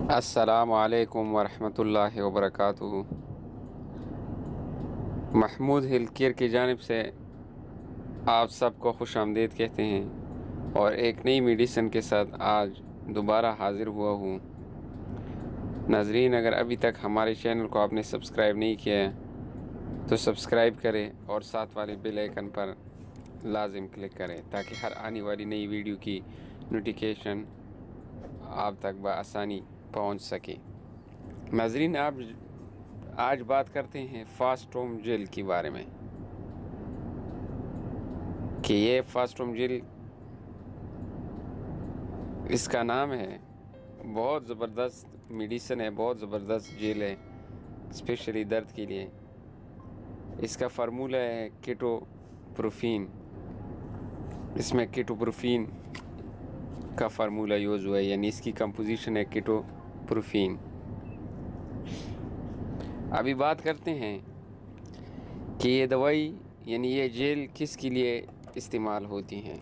अस्सलामु अलैकुम वरहमतुल्लाहि वबरकातुहू। महमूद हेल्थ केयर की जानिब से आप सबको खुश आमदीद कहते हैं और एक नई मेडिसिन के साथ आज दोबारा हाज़िर हुआ हूँ। नाज़रीन, अगर अभी तक हमारे चैनल को आपने सब्सक्राइब नहीं किया है तो सब्सक्राइब करें और साथ वाले बेल आइकन पर लाजिम क्लिक करें ताकि हर आने वाली नई वीडियो की नोटिफिकेशन आप तक बआसानी पहुंच सके। नाज़रीन, आप आज बात करते हैं फास्टोम जेल के बारे में कि ये फास्टोम जेल इसका नाम है, बहुत ज़बरदस्त मेडिसिन है, बहुत ज़बरदस्त जेल है स्पेशली दर्द के लिए। इसका फार्मूला है कीटोप्रोफीन। इसमें कीटोप्रोफीन का फार्मूला यूज़ हुआ है, यानी इसकी कंपोजिशन है कीटोप्रोफीन। अभी बात करते हैं कि ये दवाई यानी ये जेल किसके लिए इस्तेमाल होती हैं।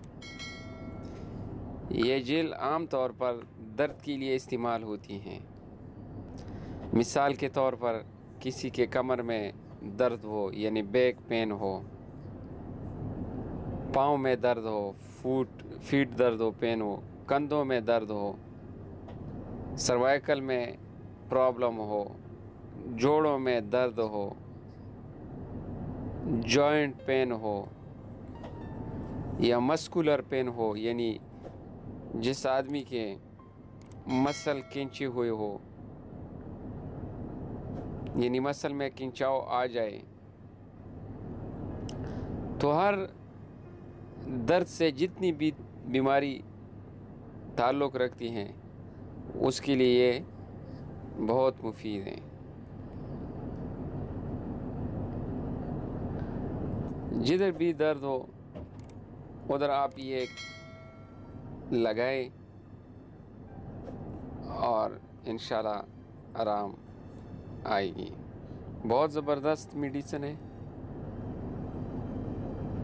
ये जेल आम तौर पर दर्द के लिए इस्तेमाल होती हैं। मिसाल के तौर पर किसी के कमर में दर्द हो यानी बैक पेन हो, पाँव में दर्द हो, फीट दर्द हो, पेन हो, कंधों में दर्द हो, सर्वाइकल में प्रॉब्लम हो, जोड़ों में दर्द हो, जॉइंट पेन हो या मस्कुलर पेन हो, यानी जिस आदमी के मसल खिंचे हुए हो, यानी मसल में खिंचाव आ जाए, तो हर दर्द से जितनी भी बीमारी ताल्लुक़ रखती हैं उसके लिए ये बहुत मुफीद है। जिधर भी दर्द हो उधर आप ये लगाएं और इंशाल्लाह आराम आएगी। बहुत ज़बरदस्त मेडिसिन है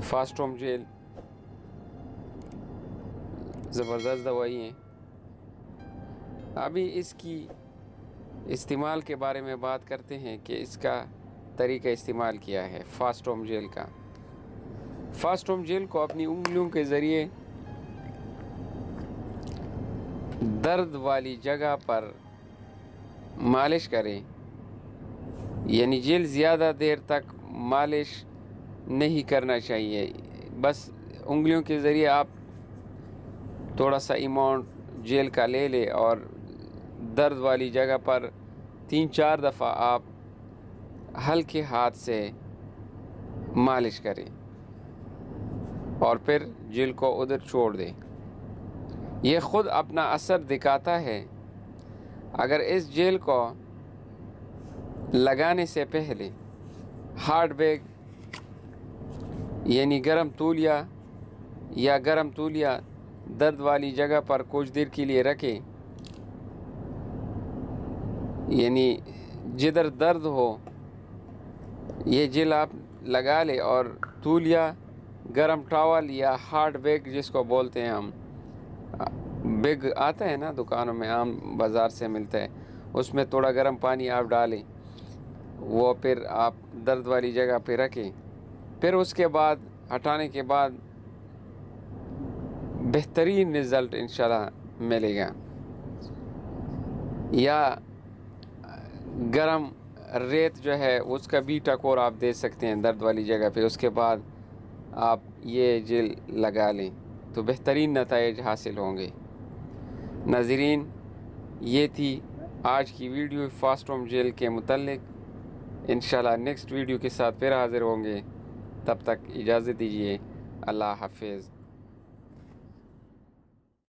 फास्टोम जेल, ज़बरदस्त दवाई है। अभी इसकी इस्तेमाल के बारे में बात करते हैं कि इसका तरीका इस्तेमाल किया है फास्टोम जेल का। फास्टोम जेल को अपनी उंगलियों के ज़रिए दर्द वाली जगह पर मालिश करें, यानी जेल ज़्यादा देर तक मालिश नहीं करना चाहिए। बस उंगलियों के ज़रिए आप थोड़ा सा अमाउंट जेल का ले लें और दर्द वाली जगह पर 3-4 दफ़ा आप हल्के हाथ से मालिश करें और फिर जेल को उधर छोड़ दें। यह ख़ुद अपना असर दिखाता है। अगर इस जेल को लगाने से पहले हार्ड बैग यानी गर्म तौलिया या गर्म तौलिया दर्द वाली जगह पर कुछ देर के लिए रखें, यानी जिधर दर्द हो ये जेल आप लगा ले और तौलिया, गरम टॉवल या हार्ड बैग जिसको बोलते हैं हम, बैग आता है ना दुकानों में, आम बाज़ार से मिलता है, उसमें थोड़ा गर्म पानी आप डालें, वो फिर आप दर्द वाली जगह पे रखें। फिर उसके बाद हटाने के बाद बेहतरीन रिज़ल्ट इंशाल्लाह मिलेगा। या गरम रेत जो है उसका भी टकोर आप दे सकते हैं दर्द वाली जगह पे। उसके बाद आप ये जेल लगा लें तो बेहतरीन नताइज हासिल होंगे। नाज़रीन, ये थी आज की वीडियो फास्टोम जेल के मुतल्लिक। इंशाल्लाह नेक्स्ट वीडियो के साथ फिर हाज़िर होंगे। तब तक इजाज़त दीजिए। अल्लाह हाफिज़।